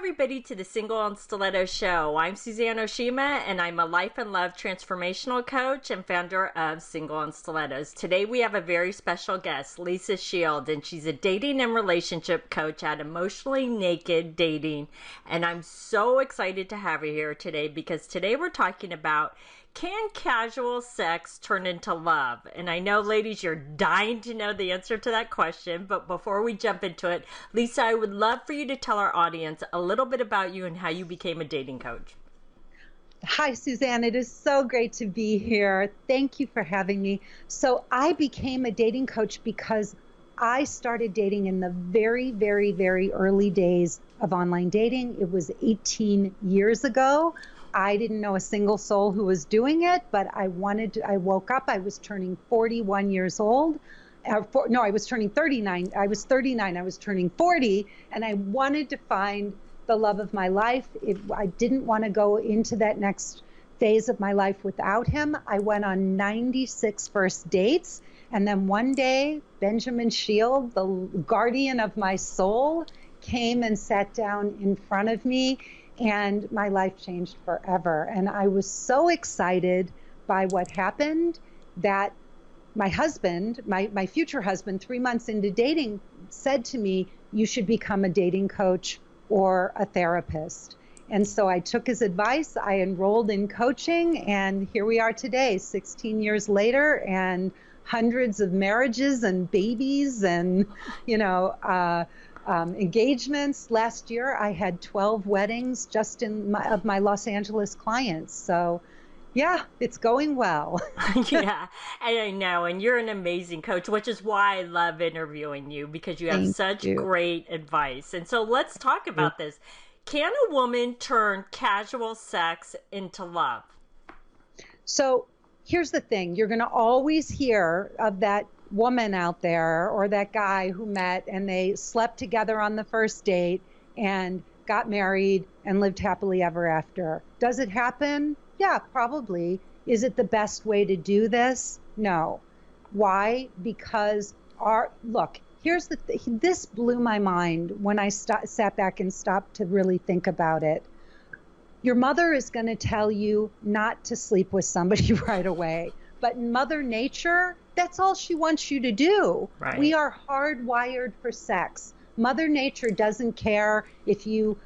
everybody to the Single on Stiletto Show. I'm Suzanne Oshima, and I'm a life and love transformational coach and founder of Single on Stilettos. Today we have a very special guest, Lisa Shield, and she's a dating and relationship coach at Emotionally Naked Dating. And I'm so excited to have her here today because today we're talking about, can casual sex turn into love? And I know, ladies, you're dying to know the answer to that question. But before we jump into it, Lisa, I would love for you to tell our audience a little bit about you and how you became a dating coach. Hi, Suzanne. It is so great to be here. Thank you for having me. So I became a dating coach because I started dating in the very, very, very early days of online dating. It was 18 years ago. I didn't know a single soul who was doing it, but I woke up, I was turning 41 years old. I was turning 39. I was 39. I was turning 40, and I wanted to find the love of my life. I didn't want to go into that next phase of my life without him. I went on 96 first dates, and then one day, Benjamin Shield, the guardian of my soul, came and sat down in front of me, and my life changed forever. And I was so excited by what happened that my husband, my future husband, 3 months into dating, said to me, you should become a dating coach or a therapist. And so I took his advice, I enrolled in coaching, and here we are today, 16 years later, and hundreds of marriages and babies and, engagements. Last year, I had 12 weddings just of my Los Angeles clients. So yeah, it's going well. Yeah, and I know. And you're an amazing coach, which is why I love interviewing you, because you have such great advice. And so let's talk about this. Can a woman turn casual sex into love? So here's the thing. You're going to always hear of that woman out there or that guy who met and they slept together on the first date and got married and lived happily ever after. Does it happen? Yeah, probably. Is it the best way to do this? No. Why? Because here's this blew my mind when I sat back and stopped to really think about it. Your mother is going to tell you not to sleep with somebody right away. But Mother Nature, that's all she wants you to do. Right. We are hardwired for sex. Mother Nature doesn't care if you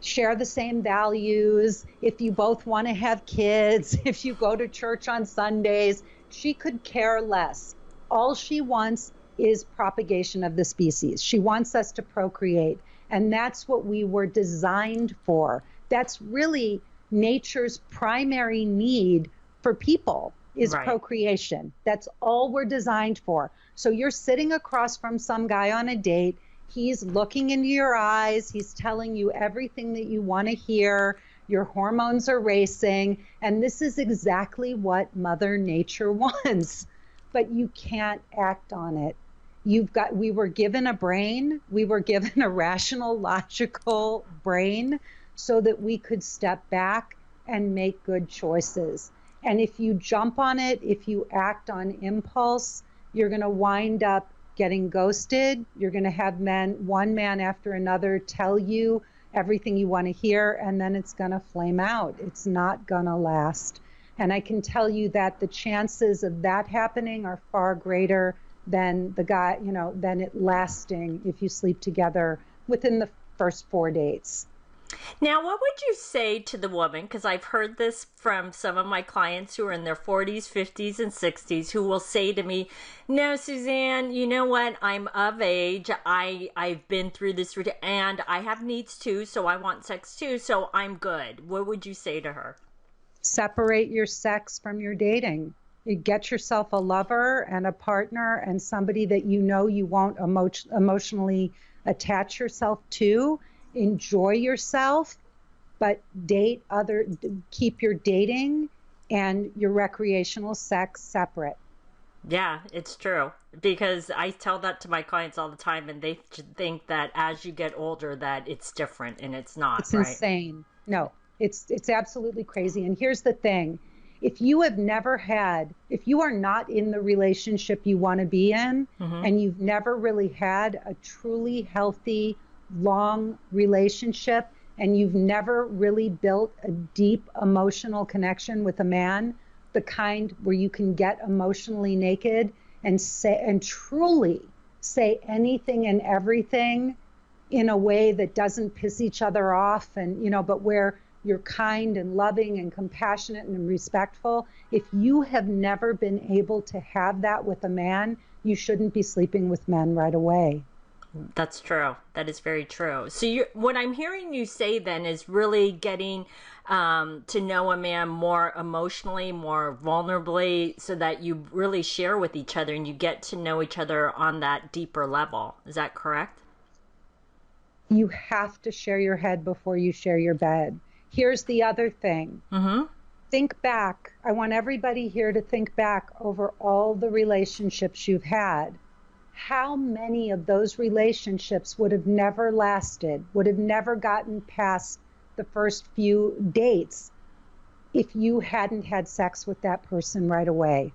share the same values, if you both want to have kids, if you go to church on Sundays. She could care less. All she wants is propagation of the species. She wants us to procreate. And that's what we were designed for. That's really nature's primary need for people. Is right. Procreation. That's all we're designed for. So you're sitting across from some guy on a date. He's looking into your eyes. He's telling you everything that you want to hear. Your hormones are racing. And this is exactly what Mother Nature wants. But you can't act on it. We were given a brain. We were given a rational, logical brain so that we could step back and make good choices. And if you jump on it, if you act on impulse, you're going to wind up getting ghosted. You're going to have one man after another tell you everything you want to hear, and then it's going to flame out. It's not going to last. And I can tell you that the chances of that happening are far greater than than it lasting if you sleep together within the first 4 dates. Now, what would you say to the woman? Because I've heard this from some of my clients who are in their 40s, 50s, and 60s who will say to me, no, Suzanne, you know what? I'm of age. I've been through this and I have needs too, so I want sex too, so I'm good. What would you say to her? Separate your sex from your dating. You get yourself a lover and a partner and somebody that you know you won't emotionally attach yourself to. Enjoy yourself, but keep your dating and your recreational sex separate. Yeah, it's true. Because I tell that to my clients all the time, and they think that as you get older that it's different, and it's not. It's right? Insane. No, it's absolutely crazy. And here's the thing. If you are not in the relationship you want to be in, and you've never really had a truly healthy, long relationship and you've never really built a deep emotional connection with a man, the kind where you can get emotionally naked and say and truly say anything and everything in a way that doesn't piss each other off, and but where you're kind and loving and compassionate and respectful. If you have never been able to have that with a man, you shouldn't be sleeping with men right away. That's true. That is very true. So what I'm hearing you say then is really getting to know a man more emotionally, more vulnerably, so that you really share with each other and you get to know each other on that deeper level. Is that correct? You have to share your head before you share your bed. Here's the other thing. Mm-hmm. Think back. I want everybody here to think back over all the relationships you've had. How many of those relationships would have never lasted, would have never gotten past the first few dates if you hadn't had sex with that person right away?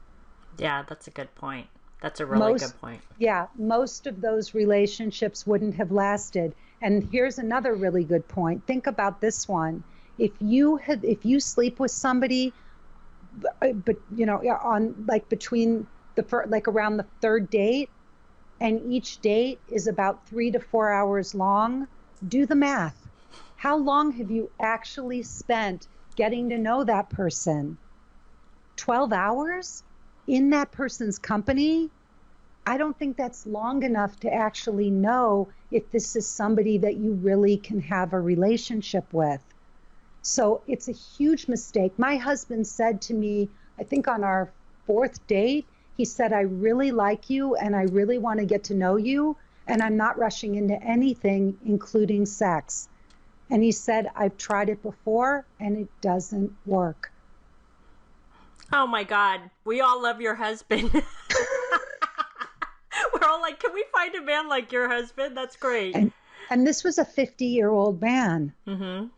Yeah, that's a good point. That's a really good point. Yeah, most of those relationships wouldn't have lasted. And here's another really good point. Think about this one. If you sleep with somebody, but on like between like around the third date, and each date is about 3 to 4 hours long, do the math. How long have you actually spent getting to know that person? 12 hours in that person's company? I don't think that's long enough to actually know if this is somebody that you really can have a relationship with. So it's a huge mistake. My husband said to me, I think on our 4th date, he said, I really like you and I really want to get to know you, and I'm not rushing into anything, including sex. And he said, I've tried it before and it doesn't work. Oh my God. We all love your husband. We're all like, can we find a man like your husband? That's great. And this was a 50-year-old man. Mm-hmm.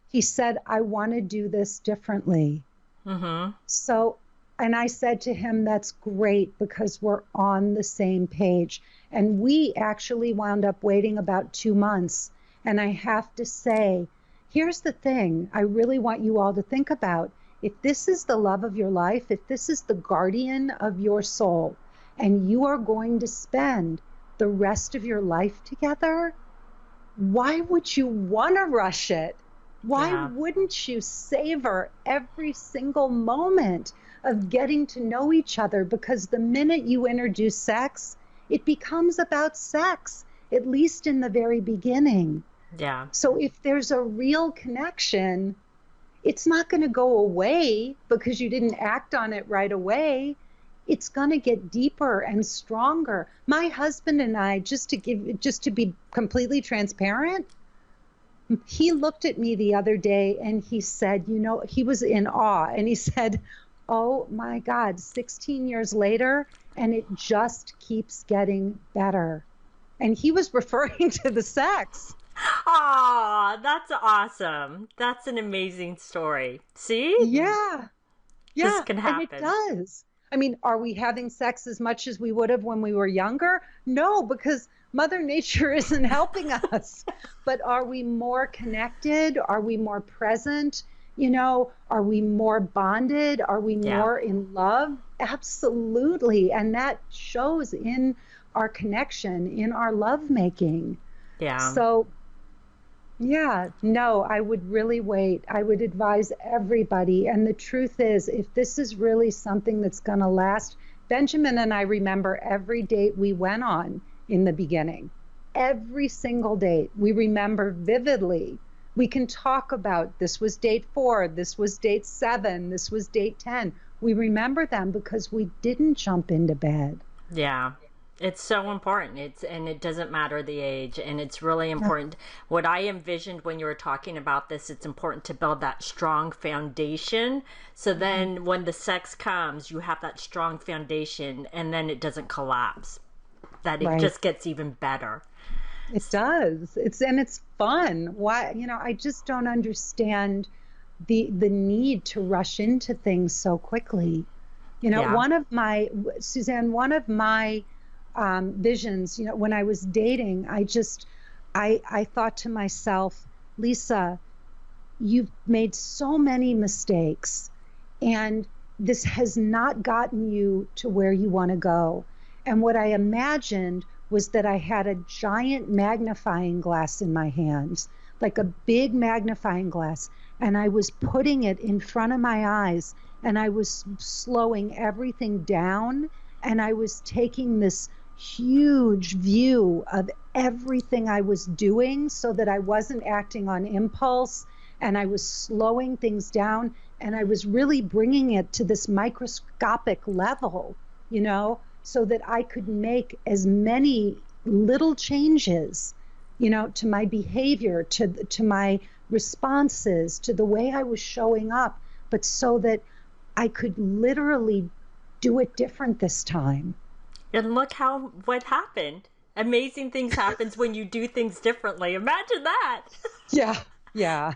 He said, I want to do this differently. Mm-hmm. So, and I said to him, that's great because we're on the same page. And we actually wound up waiting about 2 months. And I have to say, here's the thing I really want you all to think about. If this is the love of your life, if this is the guardian of your soul, and you are going to spend the rest of your life together, why would you want to rush it? Why wouldn't you savor every single moment of getting to know each other? Because the minute you introduce sex, it becomes about sex, at least in the very beginning. Yeah. So if there's a real connection, it's not going to go away because you didn't act on it right away. It's going to get deeper and stronger. My husband and I, just to be completely transparent, he looked at me the other day and he said, he was in awe. And he said, oh my God, 16 years later, and it just keeps getting better. And he was referring to the sex. Oh, that's awesome. That's an amazing story. See? Yeah. This can happen. And it does. I mean, are we having sex as much as we would have when we were younger? No, because Mother Nature isn't helping us. But are we more connected? Are we more present? Are we more bonded? Are we more in love? Absolutely. And that shows in our connection, in our lovemaking. Yeah. So, no, I would really wait. I would advise everybody. And the truth is, if this is really something that's going to last, Benjamin and I remember every date we went on in the beginning. Every single date we remember vividly. We can talk about this was date 4, this was date 7, this was date 10. We remember them because we didn't jump into bed. Yeah. It's so important. And it doesn't matter the age, and it's really important. What I envisioned when you were talking about this, it's important to build that strong foundation. So then when the sex comes, you have that strong foundation, and then it doesn't collapse. That it just gets even better. It does. It's fun. Why, I just don't understand the need to rush into things so quickly. One of my visions, when I was dating, I thought to myself, Lisa, you've made so many mistakes, and this has not gotten you to where you want to go. And what I imagined was that I had a giant magnifying glass in my hands, like a big magnifying glass, and I was putting it in front of my eyes, and I was slowing everything down, and I was taking this huge view of everything I was doing so that I wasn't acting on impulse, and I was slowing things down, and I was really bringing it to this microscopic level, so that I could make as many little changes, to my behavior, to my responses, to the way I was showing up, but so that I could literally do it different this time. And look what happened. Amazing things happens when you do things differently. Imagine that. Yeah.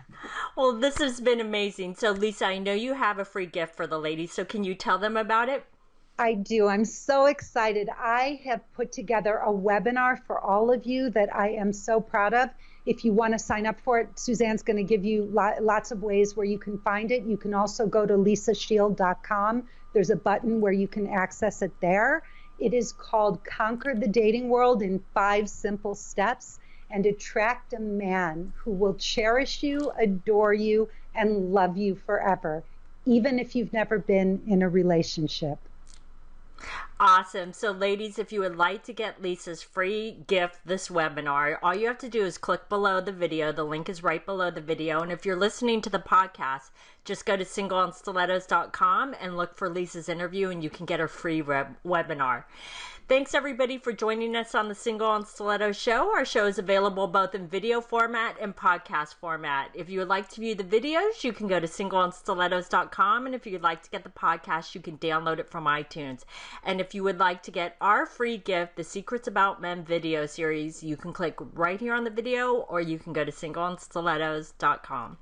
Well, this has been amazing. So, Lisa, I know you have a free gift for the ladies. So can you tell them about it? I do. I'm so excited. I have put together a webinar for all of you that I am so proud of. If you want to sign up for it, Suzanne's going to give you lots of ways where you can find it. You can also go to lisashield.com. There's a button where you can access it there. It is called Conquer the Dating World in 5 Simple Steps and Attract a Man Who Will Cherish You, Adore You, and Love You Forever, even if you've never been in a relationship. Awesome. So, ladies, if you would like to get Lisa's free gift, this webinar, all you have to do is click below the video. The link is right below the video. And if you're listening to the podcast, just go to singleonstilettos.com and look for Lisa's interview, and you can get her free webinar. Thanks, everybody, for joining us on the Single on Stilettos show. Our show is available both in video format and podcast format. If you would like to view the videos, you can go to singleonstilettos.com. And if you'd like to get the podcast, you can download it from iTunes. And if you would like to get our free gift, the Secrets About Men video series, you can click right here on the video, or you can go to singleonstilettos.com.